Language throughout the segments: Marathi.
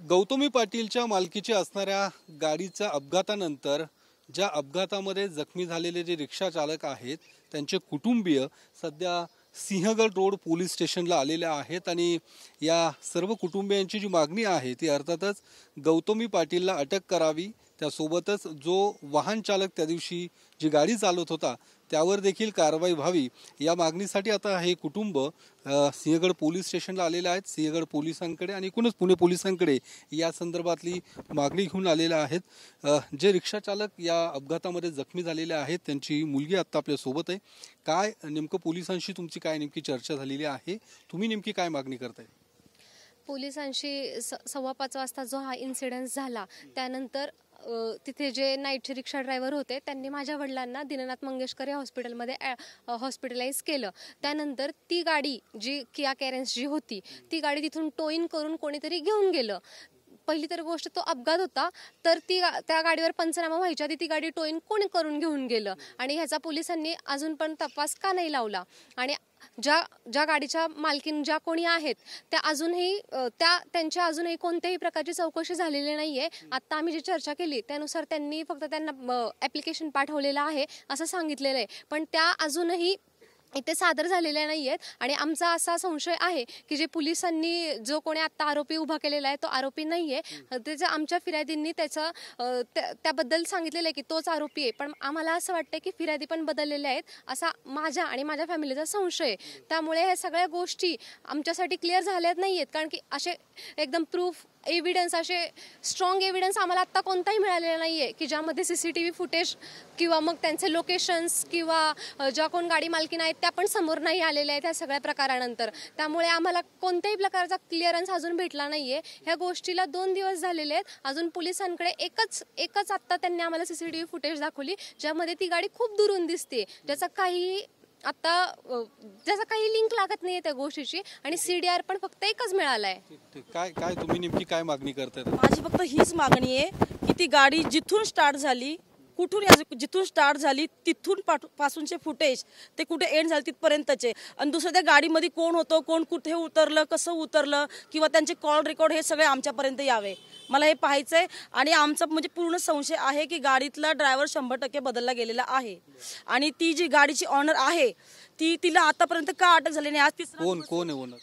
गौतमी पाटीलच्या मालकीची असणाऱ्या गाडीच्या अपघातानंतर ज्या अपघातामध्ये जखमी झालेले जे रिक्षा चालक आहेत त्यांचे कुटुंबीय सध्या सिंहगड रोड पोलीस स्टेशनला आलेले आहेत आणि या सर्व कुटुंबियांची जी मागणी आहे ती अर्थातच गौतमी पाटीलला अटक करावी, त्यासोबतच जो वाहन चालक त्या दिवशी जी गाडी चालवत होता त्यावर देखील कारवाई व्हावी या मागणीसाठी आता हे कुटुंब सिंहगड पोलीस स्टेशनला आलेले आहेत। सिंहगड पोलिसांकडे आणि एकूणच पुणे पोलिसांकडे या संदर्भातली मागणी घेऊन आलेले आहेत। जे रिक्षा चालक या अपघातामध्ये जखमी झालेले आहेत त्यांची मुलगी आता आपल्या सोबत आहे। काय नेमकं पोलिसांशी तुमची काय नेमकी चर्चा झालेली आहे, तुम्ही नेमकी काय मागणी करताय? पोलिसांशी 5:15 वाजता जो हा इन्सिडेंट झाला त्यानंतर तिथे जे नाईटचे रिक्षा ड्रायव्हर होते त्यांनी माझ्या वडिलांना दीनानाथ मंगेशकर या हॉस्पिटलमध्ये हॉस्पिटलाइज केलं। त्यानंतर ती गाडी जी किया कॅरेन्स जी होती ती गाडी तिथून टोईन करून कोणीतरी घेऊन गेलं। पहिली तर गोष्ट तो अपघात होता, तर त्या गाडीवर पंचनामा व्हायच्या आधी ती गाडी टोईन कोणी करून घेऊन गेलं आणि ह्याचा पोलिसांनी अजून पण तपास का नाही लावला? आणि ज्या गाडीच्या मालकीन ज्या कोणी आहेत त्या अजूनही त्यांच्या अजूनही कोणत्याही प्रकारची चौकशी झालेली नाहीये। आता आम्ही जी चर्चा केली त्यानुसार त्यांनी फक्त त्यांना ॲप्लिकेशन पाठवलेलं आहे असं सांगितलेलं आहे, पण त्या अजूनही इथे सादर झालेल्या नाहीयेत आणि आमचा असा संशय आहे की जे पोलिसांनी जो कोणी आता आरोपी उभा केलेला आहे तो आरोपी नाहीये। त्याच्या आमच्या फिर्यादींनी त्याबद्दल सांगितलेलं आहे की तोच आरोपी आहे, पण आम्हाला असं वाटतं की फिर्यादी पण बदललेल्या आहेत असा माझ्या आणि माझ्या फॅमिलीचा संशय आहे। त्यामुळे ह्या सगळ्या गोष्टी आमच्यासाठी क्लिअर झाल्यात नाहीयेत, कारण की असे एकदम प्रूफ एव्हिडन्स असे स्ट्रॉंग एव्हिडन्स आम्हाला आत्ता कोणताही मिळालेला नाहीये की ज्यामध्ये CCTV फुटेज किंवा मग त्यांचे लोकेशन्स किंवा ज्या कोण गाडी मालकीन आहेत त्या पण समोर नाही आलेल्या आहेत ह्या सगळ्या प्रकारानंतर। त्यामुळे आम्हाला कोणत्याही प्रकारचा क्लिअरन्स अजून भेटला नाहीये। ह्या गोष्टीला 2 दिवस झालेले आहेत, अजून पोलिसांकडे एकच आत्ता त्यांनी आम्हाला CCTV फुटेज दाखवली ज्यामध्ये ती गाडी खूप दुरून दिसते, ज्याचा काही लिंक लागत नाहीये त्या गोष्टीची आणि CDR पण फक्त एकच मिळालाय। काय तुम्ही नेमकी काय मागणी करताय? माझी फक्त हीच मागणी आहे की ती गाडी जिथून स्टार्ट झाली जिथून स्टार्ट झाली तिथून पासूनचे फुटेज ते कुठे एंड झाले तिथपर्यंतचे आणि दुसऱ्या त्या गाडीमध्ये कोण होतं, कोण कुठे उतरलं, कसं उतरलं किंवा त्यांचे कॉल रेकॉर्ड हे सगळे आमच्यापर्यंत यावे, मला हे पाहायचंय। आणि आमचा म्हणजे पूर्ण संशय आहे की गाडीतला ड्रायव्हर 100% बदलला गेलेला आहे आणि ती जी गाडीची ऑनर आहे तिला आतापर्यंत का अटक झाली नाही? आज कोण आहे ओनर?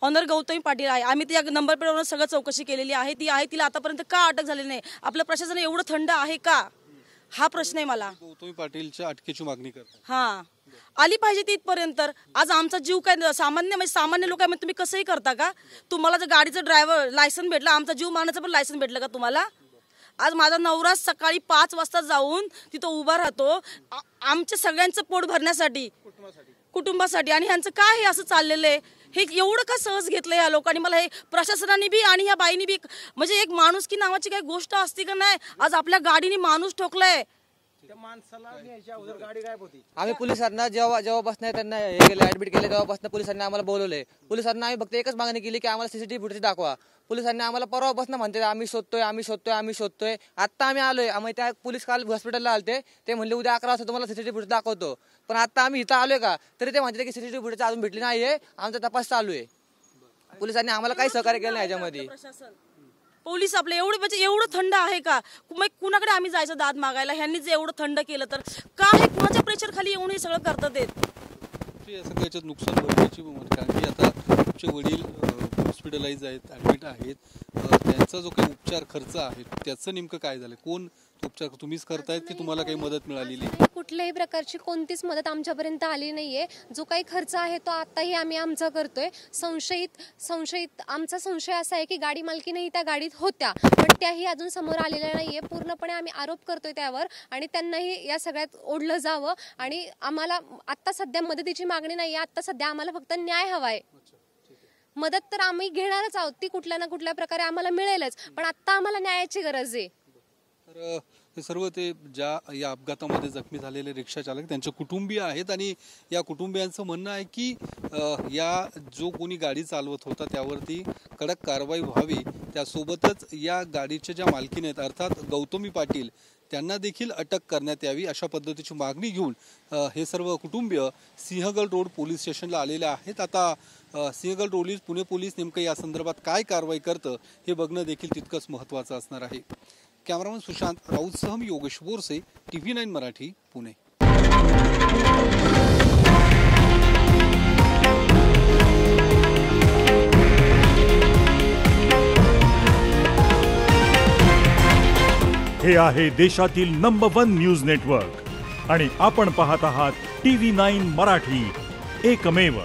ऑनर गौतमी पाटील आहे। आम्ही त्या नंबर प्लेटवर सगळं चौकशी केलेली आहे, ती आहे, तिला आतापर्यंत का अटक झाली नाही? आपलं प्रशासन एवढं थंड आहे का, हा प्रश्न आहे मला। गौतमी पाटीलच्या अटकेची मागणी करतात, हा आली पाहिजे तिथपर्यंत। आज आमचा जीव काय सामान्य लोक आहे, तुम्ही कसंही करता का? तुम्हाला जर गाडीचं ड्रायव्हर लायसन भेटलं, आमचा जीव मारण्याचं पण लायसन भेटलं का तुम्हाला? आज माझा नवरा सकाळी 5 वाजता जाऊन तिथं उभा राहतो आमच्या सगळ्यांचं पोट भरण्यासाठी, कुटुंबासाठी, आणि ह्यांचं काय हे असं चाललेलं आहे? हे एवढं का सहज घेतलं या लोकांनी? मला हे प्रशासनाने बी आणि ह्या बाईनी बी म्हणजे एक माणुसकी नावाची काही गोष्ट असते का नाही? आज आपल्या गाडीने माणूस ठोकलाय। आम्ही पोलिसांना जेव्हापासून त्यांना हे केलं, ऍडमिट केलं तेव्हापासून पोलिसांनी आम्हाला बोलवलंय। पोलिसांना आम्ही फक्त एकच मागणी केली की आम्हाला CCTV फुटेज दाखवा। पोलिसांनी आम्हाला परवापासून म्हणते आम्ही शोधतोय। आता आम्ही आलोय, आम्ही त्या पोलीस काल हॉस्पिटलला आलते, ते म्हणले उद्या 11 वाजता तुम्हाला CCTV फुटेज दाखवतो, पण आता आम्ही इथं आलोय का तरी ते म्हणते की CCTV फुटेज अजून भेटली नाहीये, आमचा तपास चालू आहे। पोलिसांनी आम्हाला काही सहकार्य केलं नाही याच्यामध्ये। पोलीस आपले एवढं थंड आहे का? मग कुणाकडे आम्ही जायचं दाद मागायला? ह्यांनी जे एवढं थंड केलं तर काय हे कुणाच्या प्रेशर खाली येऊन हे सगळं करतात? सगळ्याच्यात नुकसान भरपाईची कारण की आता तुमचे वडील हॉस्पिटलाइज आहेत, ऍडमिट आहेत, त्यांचा जो काही उपचार खर्च आहे त्याचं नेमकं काय झालं? कोण उपचार तुम्हीच करतायत की तुम्हाला काही मदत मिळालेली? कुठल्याही प्रकारची कोणतीच मदत आमच्यापर्यंत आली नाहीये। जो काही खर्च आहे तो आताही आम्ही आमचा करतोय। संशयित आमचा संशय असा आहे की गाडी मालकीनही त्या गाडीत होत्या, पण त्याही अजून समोर आलेल्या नाहीये। पूर्णपणे आम्ही आरोप करतोय त्यावर आणि त्यांनाही या सगळ्यात ओढलं जावं आणि आम्हाला आता सध्या मदतीची मागणी नाहीये, आता सध्या आम्हाला फक्त न्याय हवाय। मदत तर आम्ही घेणारच आहोत, ती कुठल्या ना कुठल्या प्रकारे आम्हाला मिळेलच, पण आता आम्हाला न्यायाची गरज आहे। तर हे सर्व ते या अपघातामध्ये जखमी झालेले रिक्षा चालक त्यांचे कुटुंबीय आहेत आणि या कुटुंबियांचं म्हणणं आहे की या जो कोणी गाडी चालवत होता त्यावरती कडक कारवाई व्हावी, त्यासोबतच या गाडीच्या ज्या मालकीन आहेत अर्थात गौतमी पाटील त्यांना देखील अटक करण्यात यावी अशा पद्धतीची मागणी घेऊन हे सर्व कुटुंबीय सिंहगड रोड पोलीस स्टेशनला आलेले आहेत। आता सिंहगड पोलीस, पुणे पोलीस नेमकं या संदर्भात काय कारवाई करतं हे बघणं देखील तितकंच महत्त्वाचं असणार आहे. कॅमेरामन सुशांत राऊतसह मी योगेश बोरसे, TV9 मराठी, पुणे. हे आहे देशातील नंबर 1 न्यूज नेटवर्क आणि आपण पाहत आहात TV9 मराठी, एकमेव.